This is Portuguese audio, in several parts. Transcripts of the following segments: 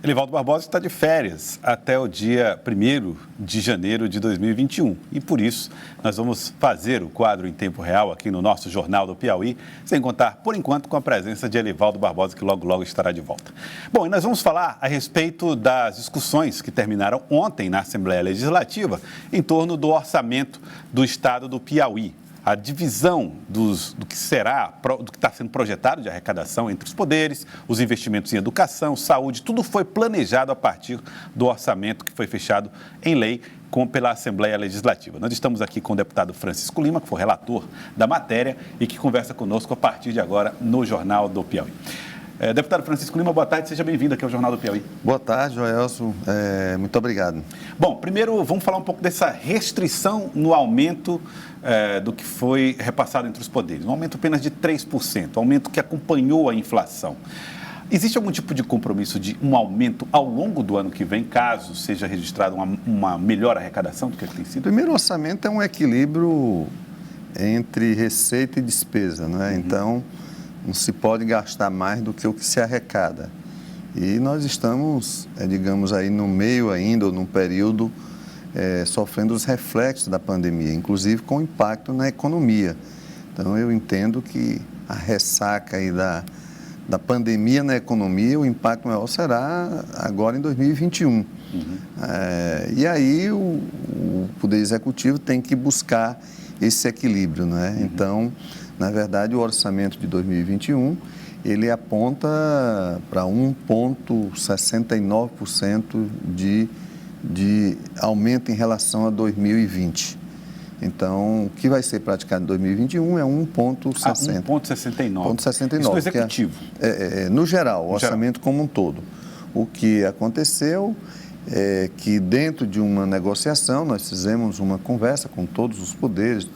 Elivaldo Barbosa está de férias até o dia 1º de janeiro de 2021 e, por isso, nós vamos fazer o quadro em tempo real aqui no nosso Jornal do Piauí, sem contar, por enquanto, com a presença de Elivaldo Barbosa, que logo estará de volta. Bom, e nós vamos falar a respeito das discussões que terminaram ontem na Assembleia Legislativa em torno do orçamento do Estado do Piauí. A divisão do que está sendo projetado de arrecadação entre os poderes, os investimentos em educação, saúde, tudo foi planejado a partir do orçamento que foi fechado em lei pela Assembleia Legislativa. Nós estamos aqui com o deputado Francisco Lima, que foi relator da matéria e que conversa conosco a partir de agora no Jornal do Piauí. Deputado Francisco Lima, boa tarde, seja bem-vindo aqui ao Jornal do Piauí. Boa tarde, Joelson, muito obrigado. Bom, primeiro vamos falar um pouco dessa restrição no aumento do que foi repassado entre os poderes, um aumento apenas de 3%, um aumento que acompanhou a inflação. Existe algum tipo de compromisso de um aumento ao longo do ano que vem, caso seja registrada uma melhor arrecadação do que tem sido? O primeiro orçamento é um equilíbrio entre receita e despesa, né? Então, não se pode gastar mais do que o que se arrecada. E nós estamos, digamos aí, no meio ainda, ou num período, sofrendo os reflexos da pandemia, inclusive com impacto na economia. Então, eu entendo que a ressaca aí da pandemia na economia, o impacto maior será agora em 2021. E aí o Poder Executivo tem que buscar esse equilíbrio, né? Então, na verdade, o orçamento de 2021, ele aponta para 1,69% de aumento em relação a 2020. Então, o que vai ser praticado em 2021 é 1,60. 1,69. 1,69. Isso no executivo. No geral, o orçamento como um todo. O que aconteceu é que dentro de uma negociação, nós fizemos uma conversa com todos os poderes,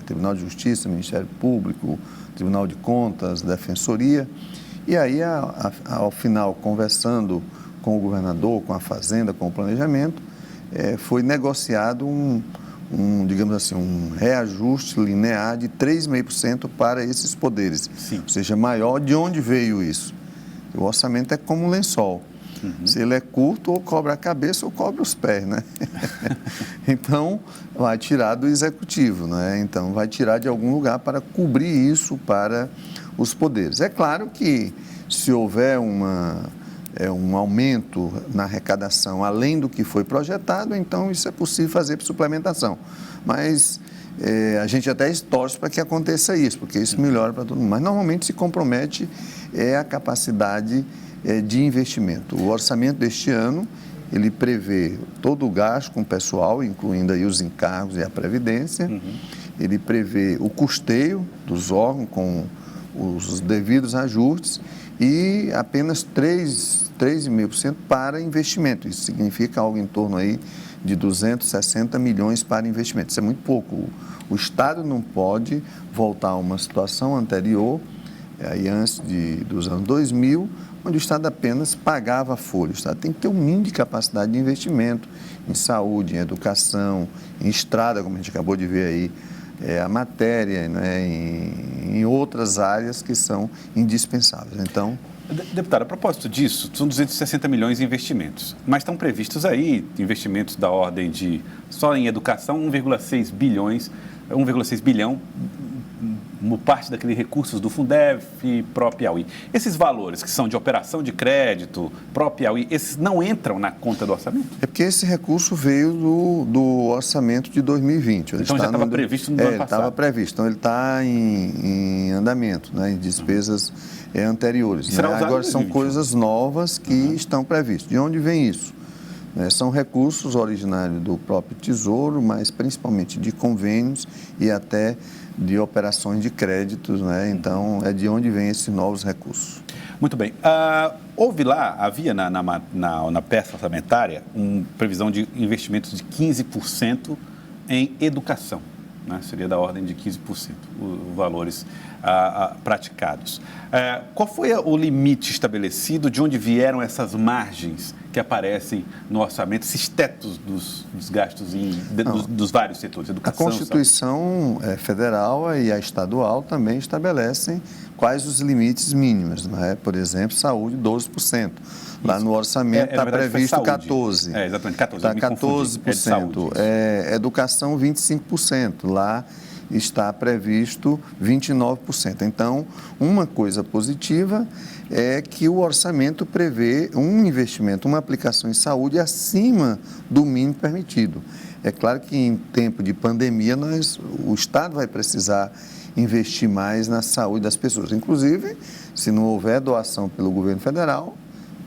Tribunal de Justiça, Ministério Público, Tribunal de Contas, Defensoria, e aí, ao final, conversando com o governador, com a Fazenda, com o Planejamento, foi negociado digamos assim, um reajuste linear de 3,5% para esses poderes. Sim. Ou seja, maior. De onde veio isso? O orçamento é como um lençol. Se ele é curto, ou cobre a cabeça ou cobre os pés, né? Então, vai tirar do executivo, né? Então, vai tirar de algum lugar para cobrir isso para os poderes. É claro que se houver um aumento na arrecadação além do que foi projetado, então isso é possível fazer por suplementação. Mas a gente até torce para que aconteça isso, porque isso melhora para todo mundo. Mas normalmente se compromete a capacidade de investimento. O orçamento deste ano, ele prevê todo o gasto com o pessoal, incluindo aí os encargos e a previdência. Ele prevê o custeio dos órgãos com os devidos ajustes e apenas 3,5% para investimento. Isso significa algo em torno aí de 260 milhões para investimento. Isso é muito pouco. O Estado não pode voltar a uma situação anterior, aí antes dos anos 2000, onde o Estado apenas pagava a folha. O Estado tem que ter um mínimo de capacidade de investimento em saúde, em educação, em estrada, como a gente acabou de ver aí, a matéria, né, em outras áreas que são indispensáveis. Então, deputado, a propósito disso, são 260 milhões em investimentos, mas estão previstos aí investimentos da ordem de, só em educação, 1,6 bilhão, parte daqueles recursos do Fundef, Pró-Piauí. Esses valores que são de operação de crédito, Pró-Piauí, esses não entram na conta do orçamento? É porque esse recurso veio do orçamento de 2020. Então já estava previsto no ano passado? Estava previsto. Então ele está em andamento, né, em despesas anteriores. Será usado Agora são coisas novas que estão previstas. De onde vem isso? São recursos originários do próprio Tesouro, mas principalmente de convênios e até de operações de créditos, né? Então, é de onde vêm esses novos recursos. Muito bem. Havia na peça orçamentária uma previsão de investimentos de 15% em educação, né? Seria da ordem de 15% os valores praticados. Qual foi o limite estabelecido, de onde vieram essas margens que aparecem no orçamento, esses tetos dos gastos dos vários setores, educação... A Constituição Federal e a estadual também estabelecem quais os limites mínimos, né? Por exemplo, saúde, 12%. Lá no orçamento está previsto 14%. Exatamente, 14%. Está 14%. Educação, 25%. Lá está previsto 29%. Então, uma coisa positiva é que o orçamento prevê um investimento, uma aplicação em saúde acima do mínimo permitido. É claro que em tempo de pandemia o Estado vai precisar investir mais na saúde das pessoas. Inclusive, se não houver doação pelo governo federal,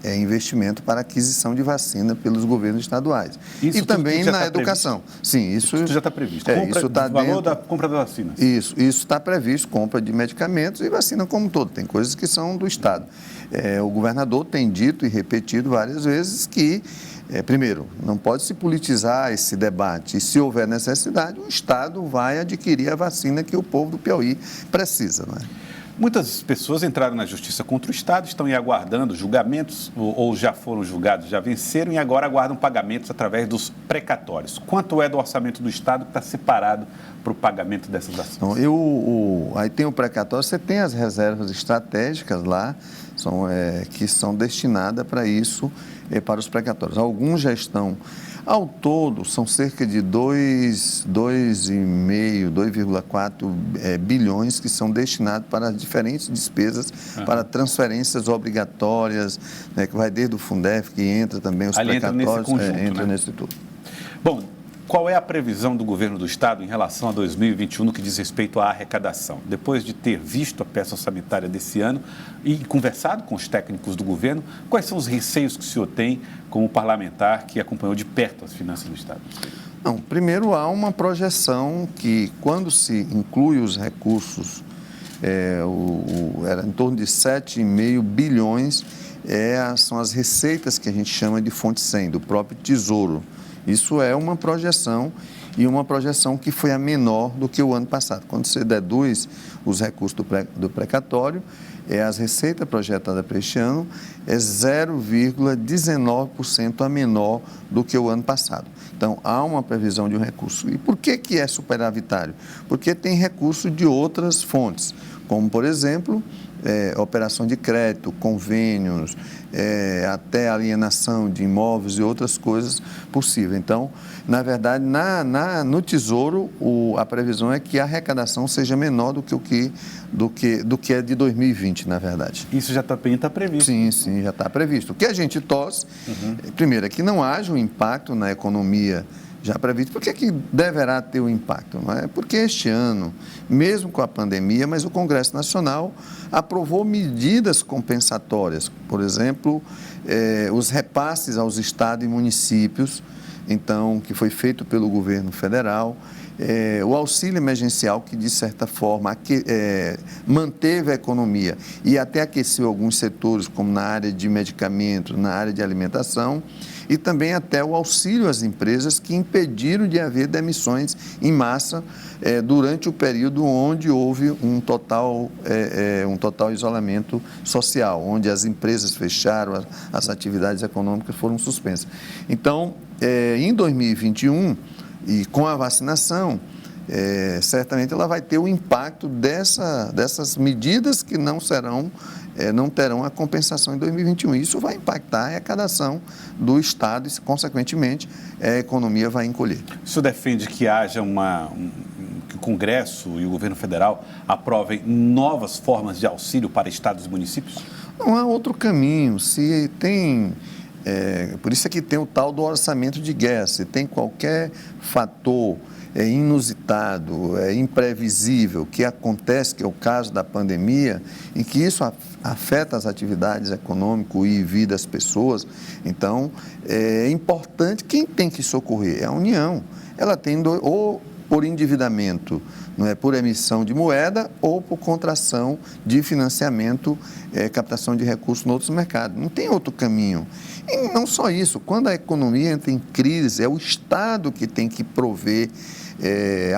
é investimento para aquisição de vacina pelos governos estaduais. Isso e também na tá educação. Previsto. Sim, isso já está previsto. Isso está o valor dentro da compra das vacinas. Isso está previsto, compra de medicamentos e vacina como um todo. Tem coisas que são do Estado. O governador tem dito e repetido várias vezes que, primeiro, não pode se politizar esse debate. E se houver necessidade, o Estado vai adquirir a vacina que o povo do Piauí precisa, não é? Muitas pessoas entraram na justiça contra o Estado, estão aguardando julgamentos ou já foram julgados, já venceram e agora aguardam pagamentos através dos precatórios. Quanto é do orçamento do Estado que está separado para o pagamento dessas ações? Então, aí tem o precatório, você tem as reservas estratégicas lá, que são destinadas para isso, para os precatórios. Alguns já estão. Ao todo, são cerca de 2,4 bilhões que são destinados para as diferentes despesas, para transferências obrigatórias, né, que vai desde o Fundef, que entra também os precatórios, entra nesse tudo. Bom, qual é a previsão do governo do Estado em relação a 2021 no que diz respeito à arrecadação? Depois de ter visto a peça orçamentária desse ano e conversado com os técnicos do governo, quais são os receios que o senhor tem como parlamentar que acompanhou de perto as finanças do Estado? Não, primeiro há uma projeção que, quando se inclui os recursos, era em torno de 7,5 bilhões, são as receitas que a gente chama de fonte 100, do próprio Tesouro. Isso é uma projeção e uma projeção que foi a menor do que o ano passado. Quando você deduz os recursos do precatório, as receitas projetadas para este ano é 0,19% a menor do que o ano passado. Então, há uma previsão de um recurso. E por que é superavitário? Porque tem recurso de outras fontes, como, por exemplo, operação de crédito, convênios, até alienação de imóveis e outras coisas possíveis. Então, na verdade, no Tesouro, a previsão é que a arrecadação seja menor do que é de 2020, na verdade. Isso já está previsto? Sim, já está previsto. O que a gente torce, primeiro, é que não haja um impacto na economia já previsto. Por que deverá ter um impacto? Não é? Porque este ano, mesmo com a pandemia, mas o Congresso Nacional aprovou medidas compensatórias, por exemplo, os repasses aos estados e municípios, então, que foi feito pelo governo federal, o auxílio emergencial que, de certa forma, manteve a economia e até aqueceu alguns setores, como na área de medicamentos, na área de alimentação, e também até o auxílio às empresas que impediram de haver demissões em massa durante o período onde houve um total isolamento social, onde as empresas fecharam, as atividades econômicas foram suspensas. Então, em 2021, e com a vacinação, certamente ela vai ter o impacto dessas medidas que não terão a compensação em 2021. Isso vai impactar a arrecadação do Estado e, consequentemente, a economia vai encolher. O senhor defende que haja que o Congresso e o governo federal aprovem novas formas de auxílio para estados e municípios? Não há outro caminho. Se tem... por isso é que tem o tal do orçamento de guerra. Se tem qualquer fator inusitado, imprevisível, que acontece, que é o caso da pandemia, em que isso afeta as atividades econômicas e vida das pessoas, então é importante, quem tem que socorrer é a União. Ela tem ou por endividamento, não é, por emissão de moeda ou por contração de financiamento, captação de recursos em outros mercados. Não tem outro caminho. E não só isso, quando a economia entra em crise, é o Estado que tem que prover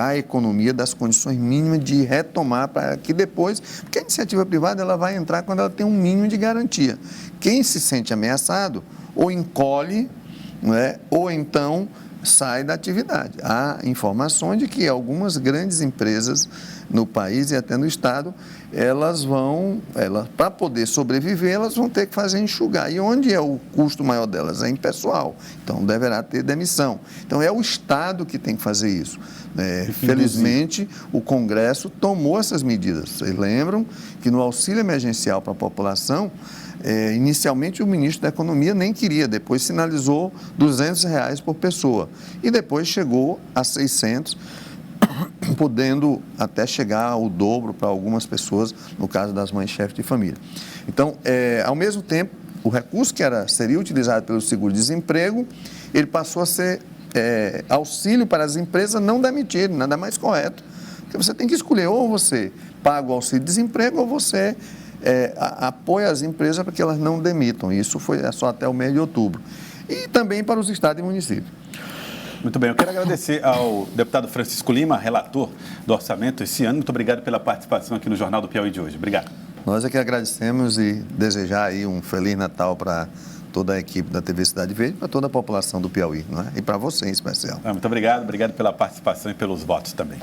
a economia das condições mínimas de retomar, para que depois, porque a iniciativa privada ela vai entrar quando ela tem um mínimo de garantia. Quem se sente ameaçado ou encolhe, não é, ou então sai da atividade. Há informações de que algumas grandes empresas no país e até no estado, para poder sobreviver, elas vão ter que fazer enxugar. E onde é o custo maior delas? É em pessoal. Então, deverá ter demissão. Então, é o Estado que tem que fazer isso. Felizmente, o Congresso tomou essas medidas. Vocês lembram que no auxílio emergencial para a população, inicialmente o ministro da Economia nem queria, depois sinalizou R$ 200 por pessoa. E depois chegou a 600, podendo até chegar ao dobro para algumas pessoas, no caso das mães chefes de família. Então, ao mesmo tempo, o recurso que seria utilizado pelo seguro-desemprego, ele passou a ser auxílio para as empresas não demitirem, nada mais correto. Porque você tem que escolher, ou você paga o auxílio-desemprego, ou você apoia as empresas para que elas não demitam. Isso foi só até o mês de outubro. E também para os estados e municípios. Muito bem, eu quero agradecer ao deputado Francisco Lima, relator do orçamento esse ano. Muito obrigado pela participação aqui no Jornal do Piauí de hoje. Obrigado. Nós é que agradecemos e desejar aí um Feliz Natal para toda a equipe da TV Cidade Verde, para toda a população do Piauí, não é? E para você em especial. Muito obrigado pela participação e pelos votos também.